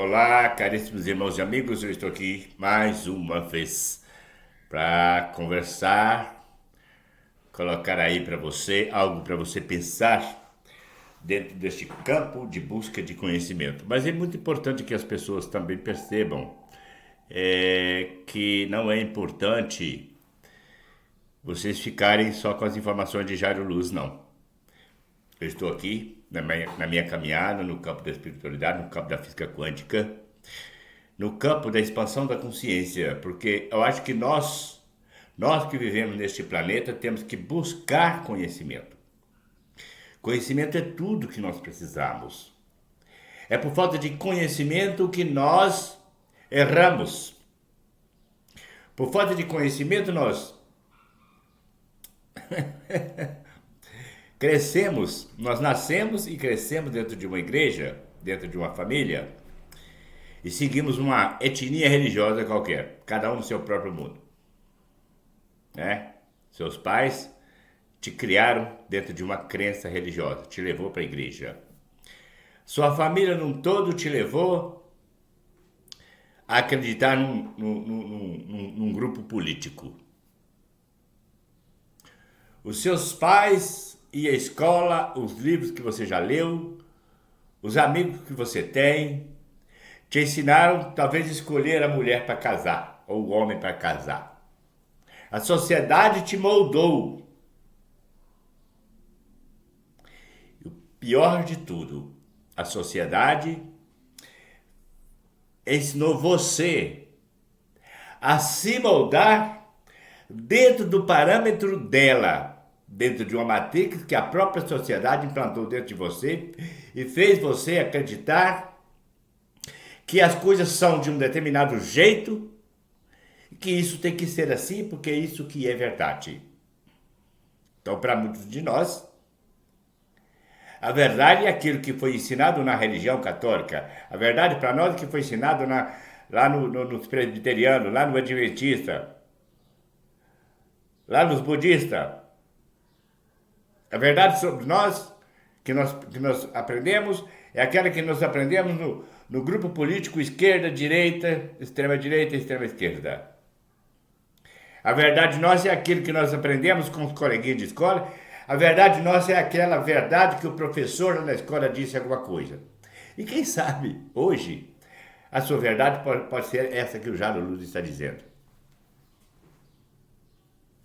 Olá, caríssimos irmãos e amigos, eu estou aqui mais uma vez para conversar, colocar aí para você algo para você pensar dentro deste campo de busca de conhecimento. Mas é muito importante que as pessoas também percebam que não é importante vocês ficarem só com as informações de Jairo Luz, não. Eu estou aqui na minha caminhada no campo da espiritualidade, no campo da física quântica, no campo da expansão da consciência, porque eu acho que nós que vivemos neste planeta, temos que buscar conhecimento. Conhecimento é tudo que nós precisamos. É por falta de conhecimento que nós erramos. Por falta de conhecimento nós crescemos, nós nascemos e crescemos dentro de uma igreja, dentro de uma família, e seguimos uma etnia religiosa qualquer, cada um no seu próprio mundo. Né? Seus pais te criaram dentro de uma crença religiosa, te levou para a igreja. Sua família num todo te levou a acreditar num grupo político. Os seus pais e a escola, os livros que você já leu, os amigos que você tem, te ensinaram talvez escolher a mulher para casar, ou o homem para casar. A sociedade te moldou. E o pior de tudo, a sociedade ensinou você a se moldar dentro do parâmetro dela, dentro de uma matrix que a própria sociedade implantou dentro de você e fez você acreditar que as coisas são de um determinado jeito e que isso tem que ser assim porque é isso que é verdade. Então, para muitos de nós, a verdade é aquilo que foi ensinado na religião católica. A verdade para nós é que foi ensinado lá nos presbiterianos, lá no adventista, lá nos budistas. A verdade sobre nós, que nós aprendemos, é aquela que nós aprendemos no grupo político esquerda, direita, extrema esquerda. A verdade nossa é aquilo que nós aprendemos com os coleguinhas de escola. A verdade nossa é aquela verdade que o professor na escola disse alguma coisa. E quem sabe, hoje, a sua verdade pode ser essa que o Jairo Luz está dizendo.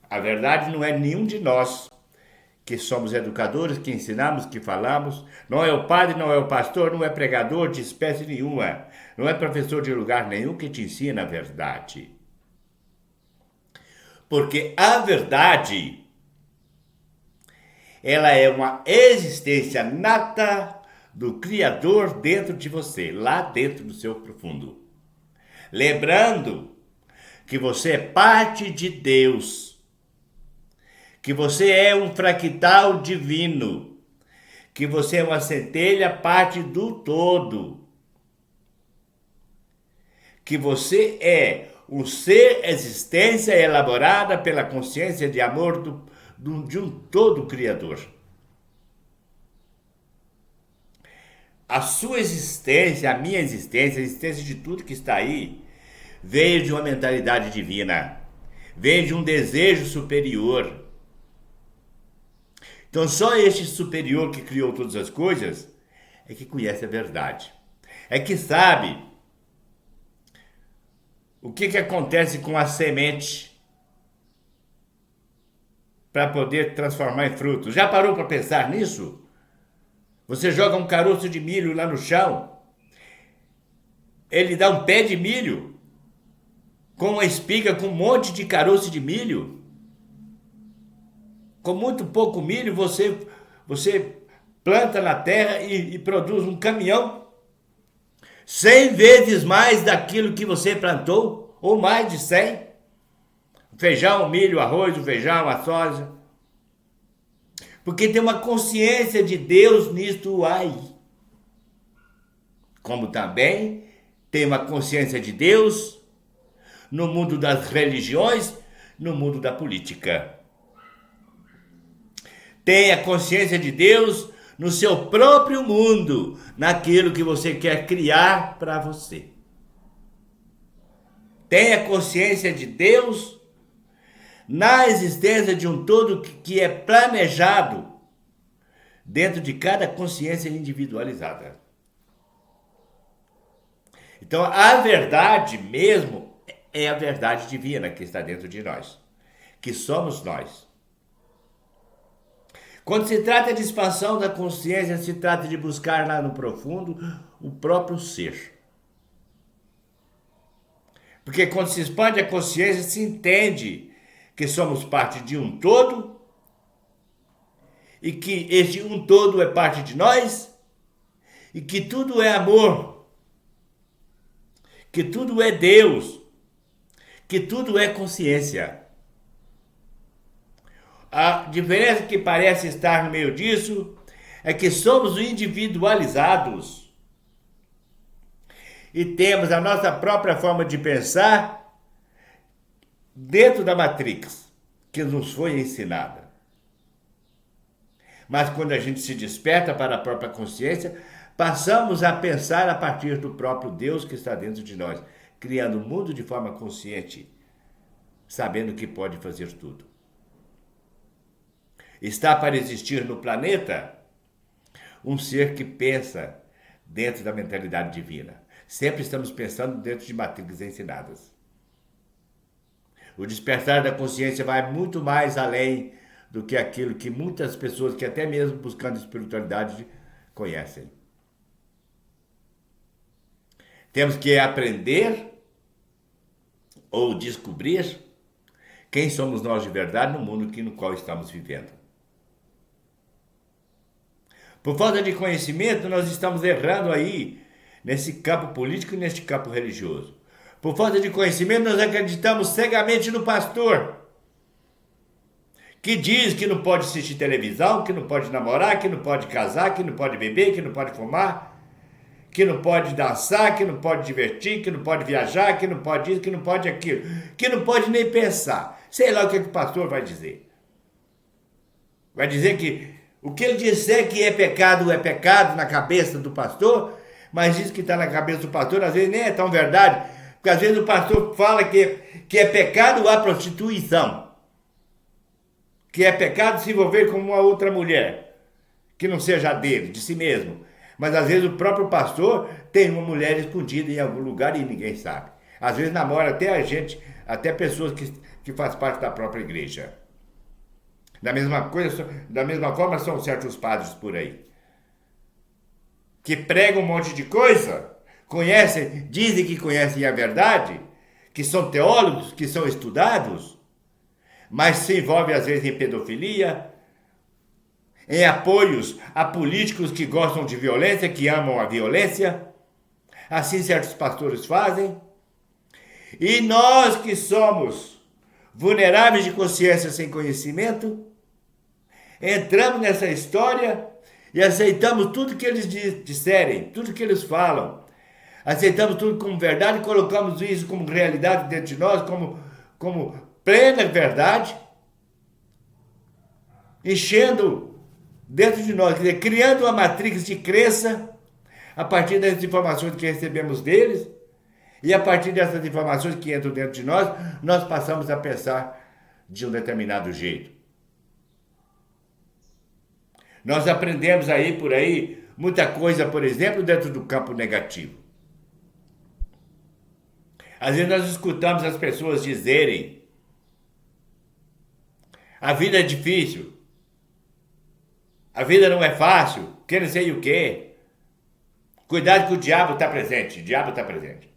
A verdade não é nenhum de nós que somos educadores, que ensinamos, que falamos. Não é o padre, não é o pastor, não é pregador de espécie nenhuma. Não é professor de lugar nenhum que te ensina a verdade. Porque a verdade, ela é uma existência nata do Criador dentro de você, lá dentro do seu profundo. Lembrando que você é parte de Deus, que você é um fractal divino, que você é uma centelha, parte do todo, que você é um ser existência elaborada pela consciência de amor de um todo criador. A sua existência, a minha existência, a existência de tudo que está aí, veio de uma mentalidade divina, veio de um desejo superior. Então só este superior que criou todas as coisas é que conhece a verdade. É que sabe o que acontece com a semente para poder transformar em fruto. Já parou para pensar nisso? Você joga um caroço de milho lá no chão, ele dá um pé de milho com uma espiga com um monte de caroço de milho. Com muito pouco milho, você planta na terra e produz um caminhão 100 vezes mais daquilo que você plantou, ou mais de 100. Feijão, milho, arroz, o feijão, a soja. Porque tem uma consciência de Deus nisto aí. Como também tem uma consciência de Deus no mundo das religiões, no mundo da política. Tem a consciência de Deus no seu próprio mundo, naquilo que você quer criar para você. Tenha consciência de Deus na existência de um todo que é planejado dentro de cada consciência individualizada. Então, a verdade mesmo é a verdade divina que está dentro de nós, que somos nós. Quando se trata de expansão da consciência, se trata de buscar lá no profundo o próprio ser. Porque quando se expande a consciência, se entende que somos parte de um todo e que este um todo é parte de nós e que tudo é amor, que tudo é Deus, que tudo é consciência. A diferença que parece estar no meio disso é que somos individualizados e temos a nossa própria forma de pensar dentro da Matrix que nos foi ensinada. Mas quando a gente se desperta para a própria consciência, passamos a pensar a partir do próprio Deus que está dentro de nós, criando o mundo de forma consciente, sabendo que pode fazer tudo. Está para existir no planeta um ser que pensa dentro da mentalidade divina. Sempre estamos pensando dentro de matriz ensinadas. O despertar da consciência vai muito mais além do que aquilo que muitas pessoas, que até mesmo buscando espiritualidade, conhecem. Temos que aprender ou descobrir quem somos nós de verdade no mundo no qual estamos vivendo. Por falta de conhecimento, nós estamos errando aí nesse campo político e neste campo religioso. Por falta de conhecimento, nós acreditamos cegamente no pastor, que diz que não pode assistir televisão, que não pode namorar, que não pode casar, que não pode beber, que não pode fumar, que não pode dançar, que não pode divertir, que não pode viajar, que não pode isso, que não pode aquilo, que não pode nem pensar. Sei lá o que o pastor vai dizer. Vai dizer que o que ele disser que é pecado na cabeça do pastor, mas isso que está na cabeça do pastor, às vezes nem é tão verdade, porque às vezes o pastor fala que é pecado a prostituição, que é pecado se envolver com uma outra mulher, que não seja dele, de si mesmo. Mas às vezes o próprio pastor tem uma mulher escondida em algum lugar e ninguém sabe. Às vezes namora até a gente, até pessoas que fazem parte da própria igreja. Da mesma forma são certos padres por aí, que pregam um monte de coisa, conhecem, dizem que conhecem a verdade, que são teólogos, que são estudados, mas se envolvem às vezes em pedofilia, em apoios a políticos que gostam de violência, que amam a violência. Assim certos pastores fazem. E nós que somos vulneráveis de consciência sem conhecimento, entramos nessa história e aceitamos tudo que eles disserem, tudo que eles falam. Aceitamos tudo como verdade e colocamos isso como realidade dentro de nós, como plena verdade, enchendo dentro de nós, quer dizer, criando uma matrix de crença a partir das informações que recebemos deles, e a partir dessas informações que entram dentro de nós, nós passamos a pensar de um determinado jeito. Nós aprendemos aí por aí muita coisa, por exemplo, dentro do campo negativo. Às vezes nós escutamos as pessoas dizerem: a vida é difícil, a vida não é fácil, que não sei o quê. Cuidado que o diabo está presente, o diabo está presente.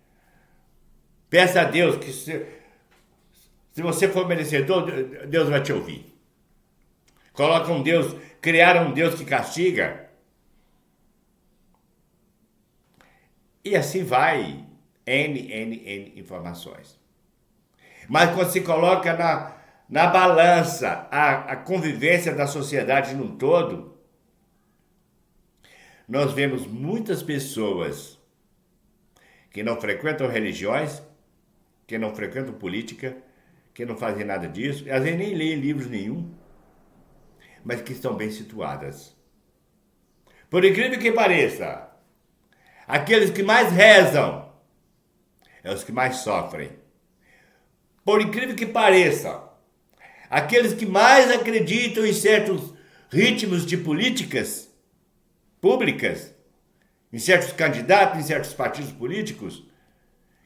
Peça a Deus que se você for merecedor, Deus vai te ouvir. Coloca um Deus, criaram um Deus que castiga. E assim vai, N informações. Mas quando se coloca na balança a convivência da sociedade num todo, nós vemos muitas pessoas que não frequentam religiões, que não frequentam política, que não fazem nada disso, às vezes nem leem livros nenhum, mas que estão bem situadas. Por incrível que pareça, aqueles que mais rezam é os que mais sofrem. Por incrível que pareça, aqueles que mais acreditam em certos ritmos de políticas públicas, em certos candidatos, em certos partidos políticos,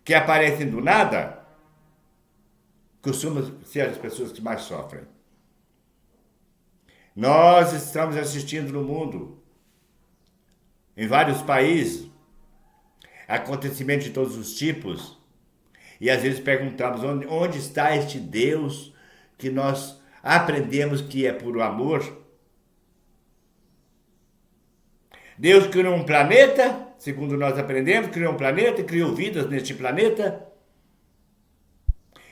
que aparecem do nada, costumam ser as pessoas que mais sofrem. Nós estamos assistindo no mundo, em vários países, acontecimentos de todos os tipos, e às vezes perguntamos onde está este Deus que nós aprendemos que é puro amor. Deus criou um planeta, segundo nós aprendemos, criou um planeta, criou vidas neste planeta,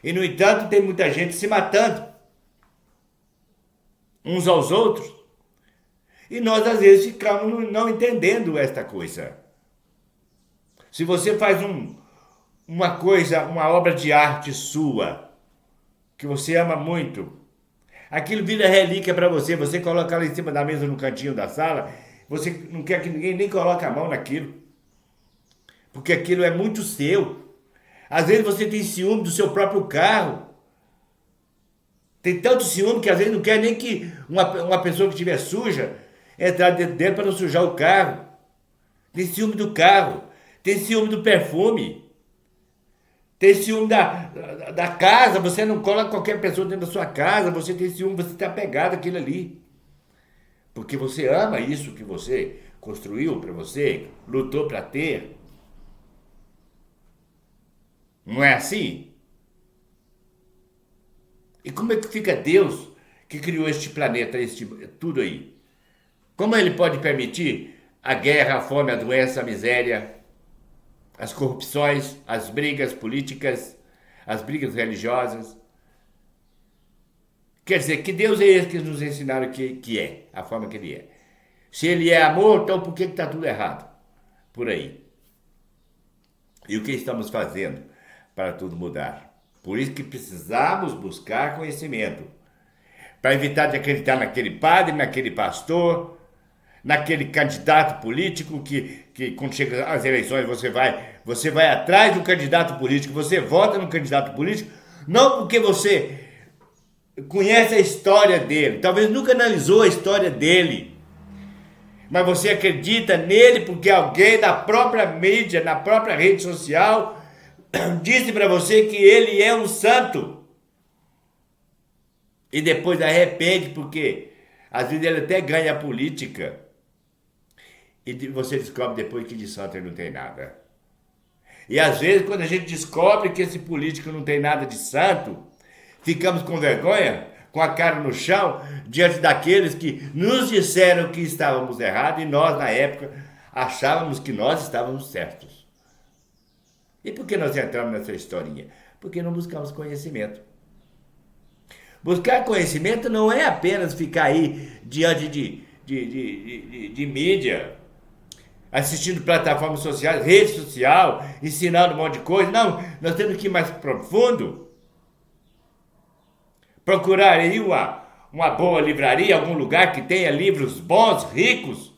e no entanto tem muita gente se matando uns aos outros, e nós às vezes ficamos não entendendo esta coisa. Se você faz uma coisa, uma obra de arte sua, que você ama muito, aquilo vira relíquia para você, você coloca ela em cima da mesa no cantinho da sala, você não quer que ninguém nem coloque a mão naquilo, porque aquilo é muito seu. Às vezes você tem ciúme do seu próprio carro, tem tanto ciúme que às vezes não quer nem que uma pessoa que estiver suja entrar dentro dele para não sujar o carro. Tem ciúme do carro, tem ciúme do perfume, tem ciúme da casa, você não coloca qualquer pessoa dentro da sua casa, você tem ciúme, você está apegado àquilo ali. Porque você ama isso que você construiu para você, lutou para ter. Não é assim? E como é que fica Deus que criou este planeta, tudo aí? Como ele pode permitir a guerra, a fome, a doença, a miséria, as corrupções, as brigas políticas, as brigas religiosas? Quer dizer, que Deus é esse que nos ensinaram que é, a forma que ele é. Se ele é amor, então por que está tudo errado? Por aí. E o que estamos fazendo para tudo mudar? Por isso que precisamos buscar conhecimento. Para evitar de acreditar naquele padre, naquele pastor, naquele candidato político que quando chega às eleições você vai atrás do candidato político, você vota no candidato político, não porque você conhece a história dele, talvez nunca analisou a história dele, mas você acredita nele porque alguém da própria mídia, na própria rede social, disse para você que ele é um santo. E depois arrepende porque às vezes ele até ganha a política. E você descobre depois que de santo ele não tem nada. E às vezes quando a gente descobre que esse político não tem nada de santo, ficamos com vergonha, com a cara no chão, diante daqueles que nos disseram que estávamos errados e nós, na época, achávamos que nós estávamos certos. E por que nós entramos nessa historinha? Porque não buscamos conhecimento. Buscar conhecimento não é apenas ficar aí diante de mídia, assistindo plataformas sociais, rede social, ensinando um monte de coisa. Não, nós temos que ir mais profundo. Procurar aí uma boa livraria, algum lugar que tenha livros bons, ricos.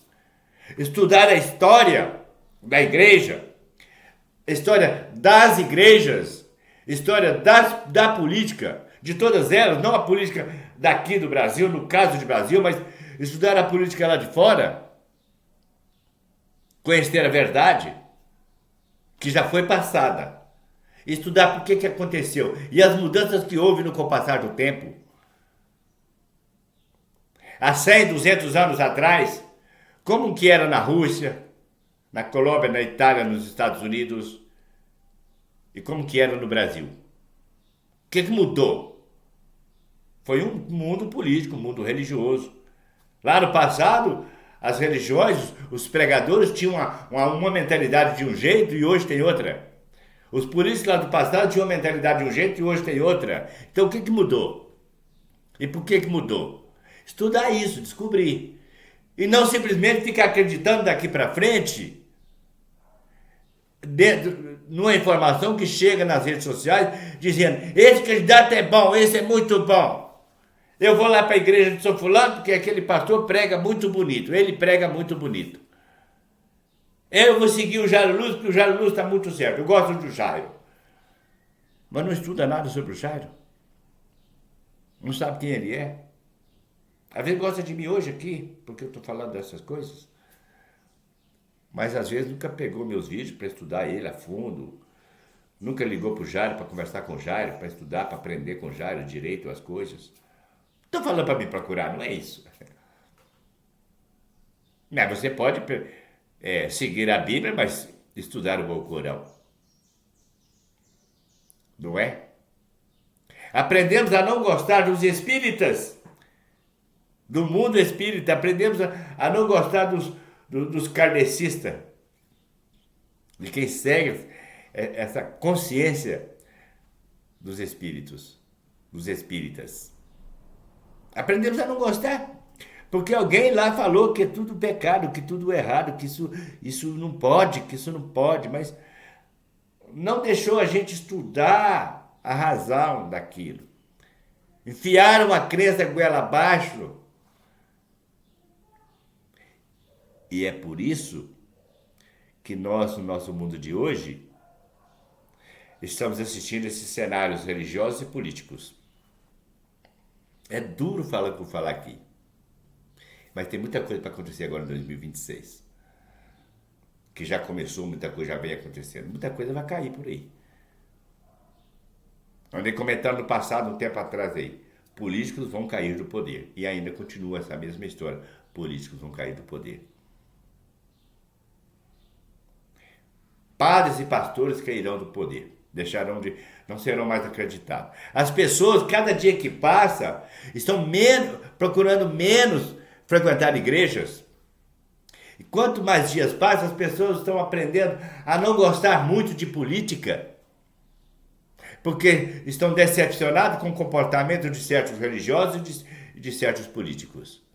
Estudar a história da igreja, história das igrejas, história da política, de todas elas, não a política daqui do Brasil, no caso de Brasil, mas estudar a política lá de fora, conhecer a verdade, que já foi passada, estudar por que aconteceu e as mudanças que houve no passar do tempo. Há 100, 200 anos atrás, como que era na Rússia, na Colômbia, na Itália, nos Estados Unidos, e como que era no Brasil? O que mudou? Foi um mundo político, um mundo religioso. Lá no passado, as religiões, os pregadores tinham uma mentalidade de um jeito e hoje tem outra. Os políticos lá do passado tinham uma mentalidade de um jeito e hoje tem outra. Então o que mudou? E por que mudou? Estudar isso, descobrir. E não simplesmente ficar acreditando daqui para frente numa informação que chega nas redes sociais dizendo: esse candidato é bom, esse é muito bom. Eu vou lá para a igreja de São Fulano porque aquele pastor prega muito bonito. Ele prega muito bonito. Eu vou seguir o Jairo Luz porque o Jairo Luz está muito certo. Eu gosto do Jairo. Mas não estuda nada sobre o Jairo. Não sabe quem ele é. Às vezes gosta de mim hoje aqui, porque eu estou falando dessas coisas. Mas às vezes nunca pegou meus vídeos para estudar ele a fundo. Nunca ligou para o Jairo para conversar com o Jairo, para estudar, para aprender com o Jairo direito as coisas. Estou falando para me procurar, não é isso. Mas você pode seguir a Bíblia, mas estudar o Alcorão. Não é? Aprendemos a não gostar dos espíritas, do mundo espírita. Aprendemos a não gostar dos kardecistas, de quem segue essa consciência dos espíritos, dos espíritas. Aprendemos a não gostar, porque alguém lá falou que é tudo pecado, que tudo errado, que isso não pode, mas não deixou a gente estudar a razão daquilo. Enfiaram a crença goela abaixo. E é por isso que nós, no nosso mundo de hoje, estamos assistindo esses cenários religiosos e políticos. É duro falar aqui. Mas tem muita coisa para acontecer agora em 2026. Que já começou, muita coisa já vem acontecendo. Muita coisa vai cair por aí. Andei comentando no passado, um tempo atrás aí. Políticos vão cair do poder. E ainda continua essa mesma história. Políticos vão cair do poder. Padres e pastores cairão do poder. Não serão mais acreditados. As pessoas, cada dia que passa, estão procurando menos frequentar igrejas. E quanto mais dias passam, as pessoas estão aprendendo a não gostar muito de política, porque estão decepcionados com o comportamento de certos religiosos e de certos políticos.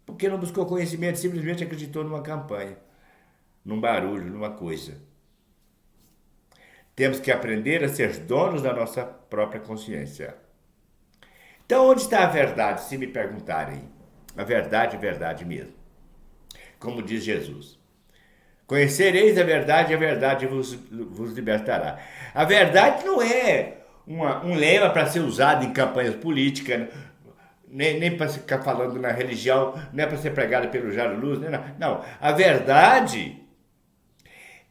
Porque não buscou conhecimento, simplesmente acreditou numa campanha, num barulho, numa coisa. Temos que aprender a ser donos da nossa própria consciência. Então, onde está a verdade, se me perguntarem? A verdade, verdade mesmo. Como diz Jesus. Conhecereis a verdade vos libertará. A verdade não é um lema para ser usado em campanhas políticas, nem para ficar falando na religião, não é para ser pregado pelo Jairo Luz, não. A verdade,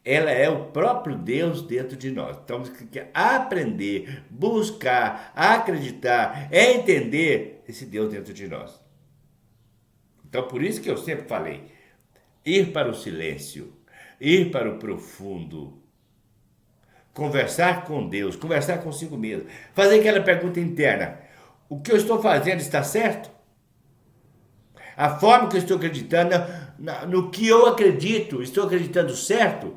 ela é o próprio Deus dentro de nós. Então, temos que aprender, buscar, acreditar, entender esse Deus dentro de nós. Então, por isso que eu sempre falei, ir para o silêncio, ir para o profundo, conversar com Deus, conversar consigo mesmo, fazer aquela pergunta interna: o que eu estou fazendo está certo? A forma que eu estou acreditando, no que eu acredito, estou acreditando certo?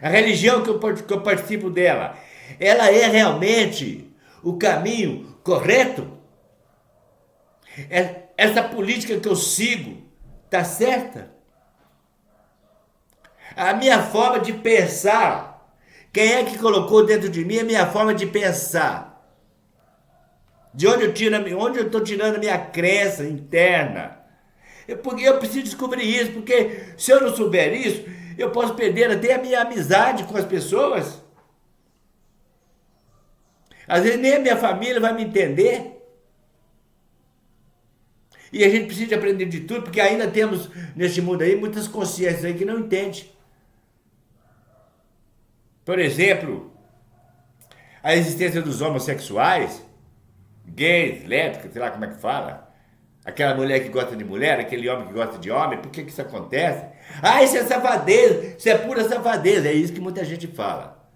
A religião que eu participo dela, ela é realmente o caminho correto? Essa política que eu sigo está certa? A minha forma de pensar, quem é que colocou dentro de mim a minha forma de pensar? De onde eu estou tirando a minha crença interna? Porque eu preciso descobrir isso, porque se eu não souber isso, eu posso perder até a minha amizade com as pessoas. Às vezes nem a minha família vai me entender. E a gente precisa aprender de tudo, porque ainda temos neste mundo aí muitas consciências aí que não entendem. Por exemplo, a existência dos homossexuais, gays, lésbicas, sei lá como é que fala. Aquela mulher que gosta de mulher, aquele homem que gosta de homem, por que isso acontece? Isso é safadeza, isso é pura safadeza, é isso que muita gente fala.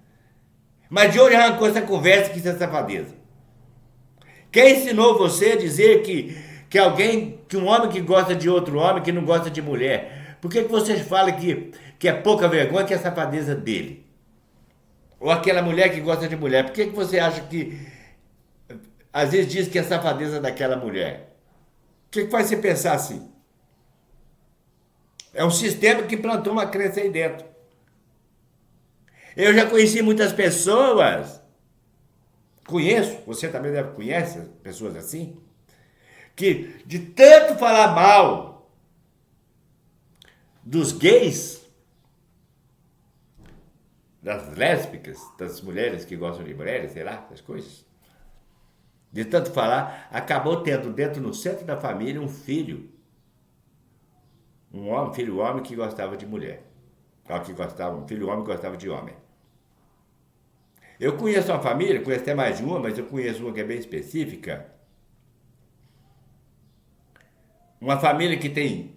Mas de onde arrancou essa conversa que isso é safadeza? Quem ensinou você a dizer que um homem que gosta de outro homem, que não gosta de mulher, por que você fala que é pouca vergonha, que é safadeza dele? Ou aquela mulher que gosta de mulher, por que você acha que às vezes diz que é safadeza daquela mulher? O que faz você pensar assim? É um sistema que plantou uma crença aí dentro. Eu já conheci muitas pessoas conheço, você também deve conhecer pessoas assim, que de tanto falar mal dos gays, das lésbicas, das mulheres que gostam de mulheres, sei lá, essas coisas, de tanto falar, acabou tendo dentro no centro da família um filho, filho homem que gostava de mulher, um filho homem que gostava de homem. Eu conheço uma família, conheço até mais de uma, mas eu conheço uma que é bem específica. Uma família que tem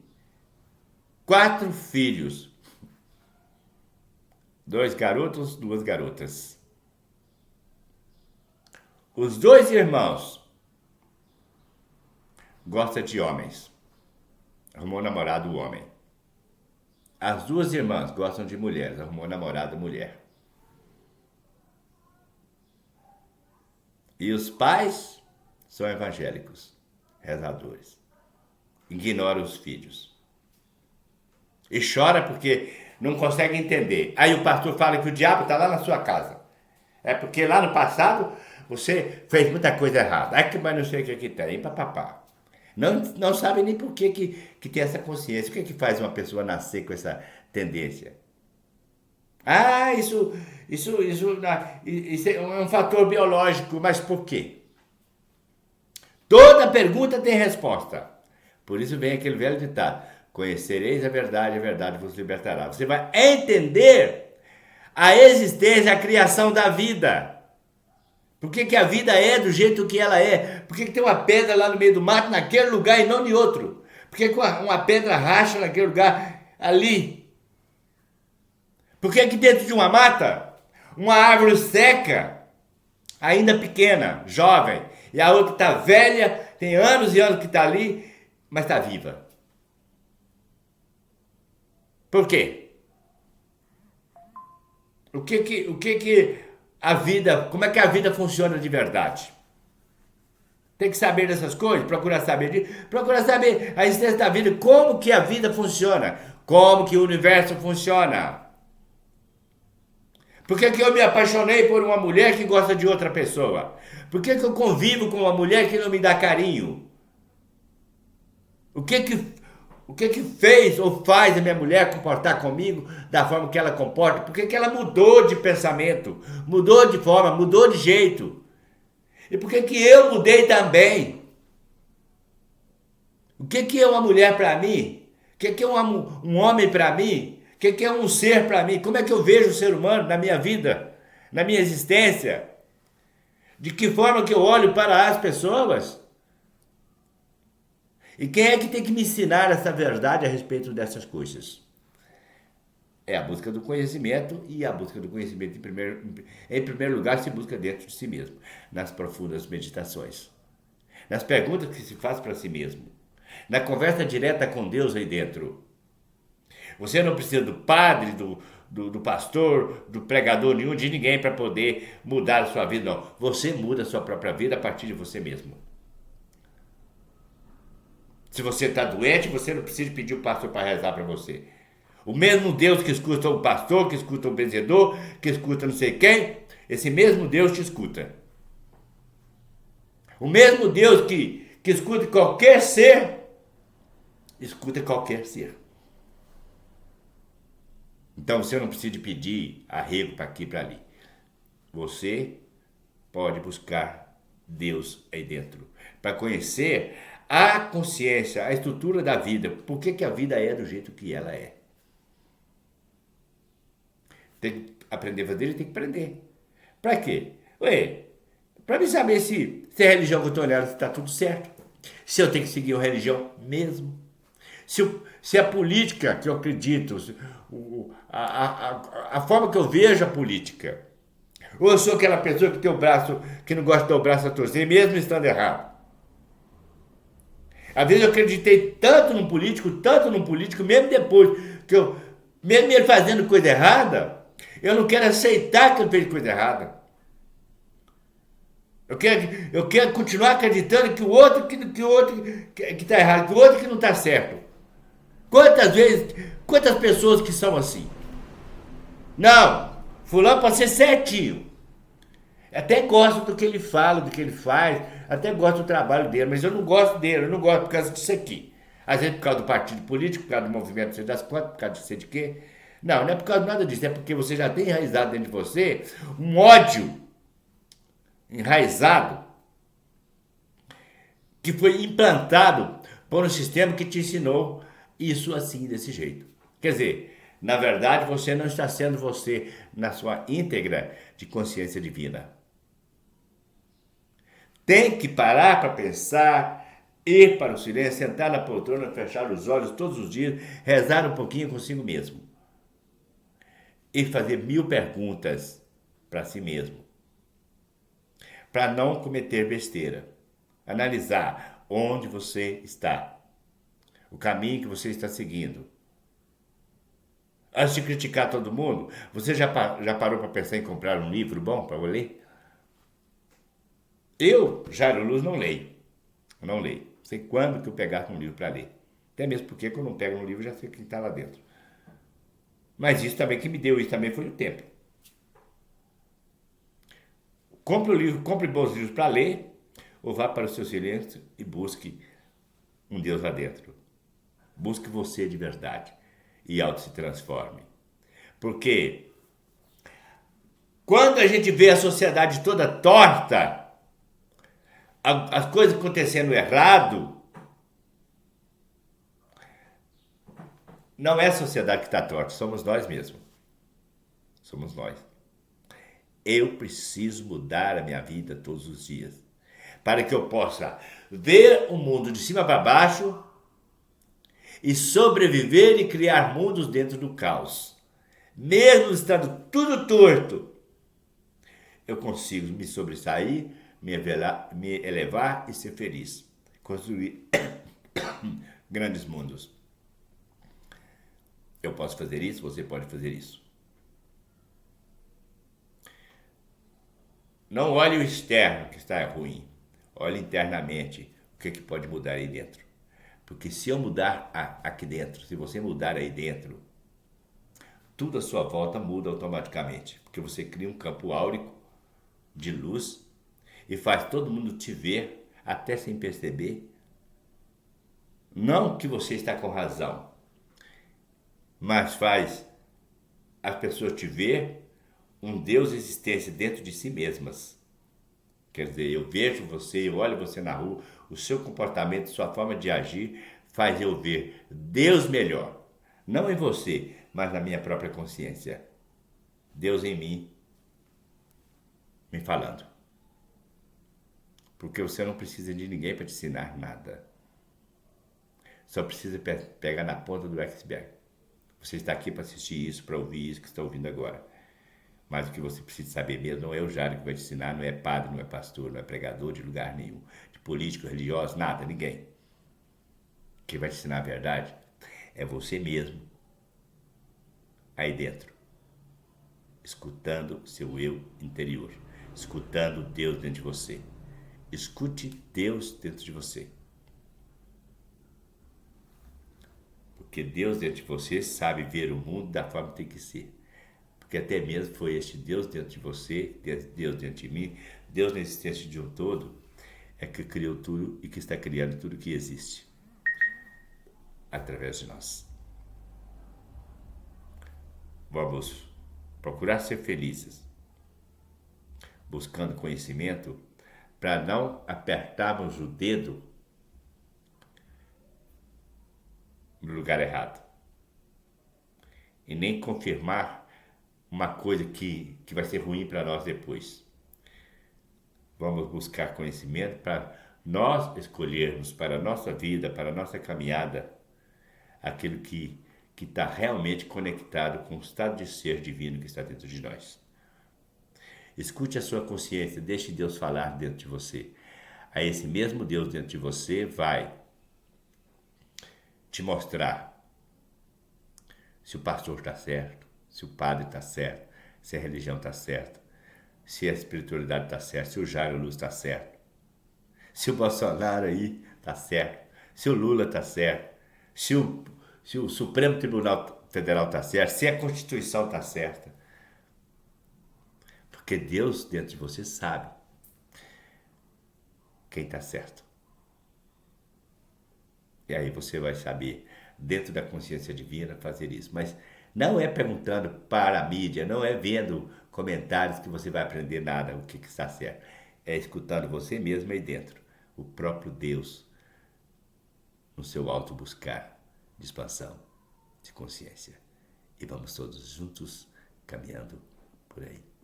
4 filhos. 2 garotos, 2 garotas. Os 2 irmãos gostam de homens. Arrumou namorado homem. As 2 irmãs gostam de mulheres. Arrumou namorado mulher. E os pais são evangélicos, rezadores. Ignoram os filhos. E chora porque não consegue entender. Aí o pastor fala que o diabo está lá na sua casa. É porque lá no passado você fez muita coisa errada. Ai, que mas não sei o que tem, papapá. Não sabe nem por que tem essa consciência. O que faz uma pessoa nascer com essa tendência? Ah, isso é um fator biológico, mas por quê? Toda pergunta tem resposta. Por isso vem aquele velho ditado: conhecereis a verdade vos libertará. Você vai entender a existência, a criação da vida. Por que a vida é do jeito que ela é? Por que tem uma pedra lá no meio do mato, naquele lugar e não em outro? Por que uma pedra racha naquele lugar ali? Por que dentro de uma mata, uma árvore seca, ainda pequena, jovem, e a outra está velha, tem anos e anos que está ali, mas está viva? Por quê? O que a vida, como é que a vida funciona de verdade? Tem que saber dessas coisas, procurar saber a existência da vida, como que a vida funciona, como que o universo funciona. Por que eu me apaixonei por uma mulher que gosta de outra pessoa? Por que eu convivo com uma mulher que não me dá carinho? O que fez ou faz a minha mulher comportar comigo da forma que ela comporta? Por que ela mudou de pensamento, mudou de forma, mudou de jeito? E por que eu mudei também? O que é uma mulher para mim? O que é um homem para mim? O que é um ser para mim? Como é que eu vejo o ser humano na minha vida, na minha existência? De que forma que eu olho para as pessoas? E quem é que tem que me ensinar essa verdade a respeito dessas coisas? É a busca do conhecimento, e a busca do conhecimento, em primeiro lugar, se busca dentro de si mesmo, nas profundas meditações, nas perguntas que se faz para si mesmo, na conversa direta com Deus aí dentro. Você não precisa do padre, do pastor, do pregador nenhum, de ninguém para poder mudar a sua vida, não. Você muda a sua própria vida a partir de você mesmo. Se você está doente, você não precisa pedir o pastor para rezar para você. O mesmo Deus que escuta o pastor, que escuta o benzedor, que escuta não sei quem, esse mesmo Deus te escuta. O mesmo Deus que escuta qualquer ser, escuta qualquer ser. Então você não precisa de pedir arrego para aqui e para ali. Você pode buscar Deus aí dentro, para conhecer a consciência, a estrutura da vida. Por que a vida é do jeito que ela é? Tem que aprender a fazer, ele tem que aprender. Para quê? Para me saber se a religião que eu estou olhando está tudo certo. Se eu tenho que seguir a religião mesmo. Se a política que eu acredito, a forma que eu vejo a política. Ou eu sou aquela pessoa que tem o braço, que não gosta de dar o braço a torcer, mesmo estando errado. Às vezes eu acreditei tanto num político, mesmo depois, mesmo ele fazendo coisa errada, eu não quero aceitar que ele fez coisa errada. Eu quero continuar acreditando que o outro que está errado, que o outro que não está certo. Quantas pessoas que são assim? Não, fulano pode ser certinho. Até gosto do que ele fala, do que ele faz, até gosto do trabalho dele, mas eu não gosto dele, eu não gosto por causa disso aqui. Às vezes por causa do partido político, por causa do movimento, não sei das quantas, por causa de sei de quê. Não, não é por causa de nada disso, é porque você já tem enraizado dentro de você um ódio enraizado que foi implantado por um sistema que te ensinou isso assim, desse jeito. Quer dizer, na verdade, você não está sendo você na sua íntegra de consciência divina. Tem que parar para pensar, ir para o silêncio, sentar na poltrona, fechar os olhos todos os dias, rezar um pouquinho consigo mesmo. E fazer 1000 perguntas para si mesmo. Para não cometer besteira. Analisar onde você está. O caminho que você está seguindo. Antes de criticar todo mundo, você já parou para pensar em comprar um livro bom para ler? Eu, Jairo Luz, não leio. Não leio. Sei quando que eu pegar um livro para ler. Até mesmo porque quando eu não pego um livro, já sei o que está lá dentro. Mas isso também que me deu, isso também foi o tempo. Compre o livro, compre bons livros para ler, ou vá para o seu silêncio e busque um Deus lá dentro. Busque você de verdade e auto se transforme. Porque quando a gente vê a sociedade toda torta, as coisas acontecendo errado, não é a sociedade que está torta, somos nós mesmos. Somos nós. Eu preciso mudar a minha vida todos os dias, para que eu possa ver o mundo de cima para baixo e sobreviver e criar mundos dentro do caos. Mesmo estando tudo torto, eu consigo me sobressair, me elevar e ser feliz. Construir grandes mundos. Eu posso fazer isso, você pode fazer isso. Não olhe o externo que está ruim. Olhe internamente o que pode mudar aí dentro. Porque se eu mudar aqui dentro, se você mudar aí dentro, tudo à sua volta muda automaticamente. Porque você cria um campo áurico de luz e faz todo mundo te ver, até sem perceber. Não que você está com razão, mas faz as pessoas te ver um Deus existência dentro de si mesmas. Quer dizer, eu vejo você, eu olho você na rua, o seu comportamento, sua forma de agir faz eu ver Deus melhor. Não em você, mas na minha própria consciência. Deus em mim, me falando. Porque você não precisa de ninguém para te ensinar nada. Só precisa pegar na ponta do iceberg. Você está aqui para assistir isso, para ouvir isso que está ouvindo agora. Mas o que você precisa saber mesmo não é o Jairo que vai te ensinar, não é padre, não é pastor, não é pregador de lugar nenhum, de político, religioso, nada, ninguém. Quem vai te ensinar a verdade é você mesmo, aí dentro, escutando seu eu interior, escutando Deus dentro de você. Escute Deus dentro de você. Porque Deus dentro de você sabe ver o mundo da forma que tem que ser. Porque até mesmo foi este Deus dentro de você, Deus dentro de mim, Deus na existência de um todo, é que criou tudo e que está criando tudo que existe. Através de nós. Vamos procurar ser felizes, buscando conhecimento, para não apertarmos o dedo no lugar errado. E nem confirmar uma coisa que vai ser ruim para nós depois. Vamos buscar conhecimento para nós escolhermos para a nossa vida, para a nossa caminhada, aquilo que está realmente conectado com o estado de ser divino que está dentro de nós. Escute a sua consciência, deixe Deus falar dentro de você. Aí esse mesmo Deus dentro de você vai te mostrar se o pastor está certo, se o padre está certo, se a religião está certa, se a espiritualidade está certa, se o Jairo Luz está certo, se o Bolsonaro aí está certo, se o Lula está certo, se o Supremo Tribunal Federal está certo, se a Constituição está certa. Porque Deus dentro de você sabe quem está certo. E aí você vai saber, dentro da consciência divina, fazer isso. Mas não é perguntando para a mídia, não é vendo comentários que você vai aprender nada, o que está certo. É escutando você mesmo aí dentro, o próprio Deus, no seu auto buscar de expansão, de consciência. E vamos todos juntos caminhando por aí.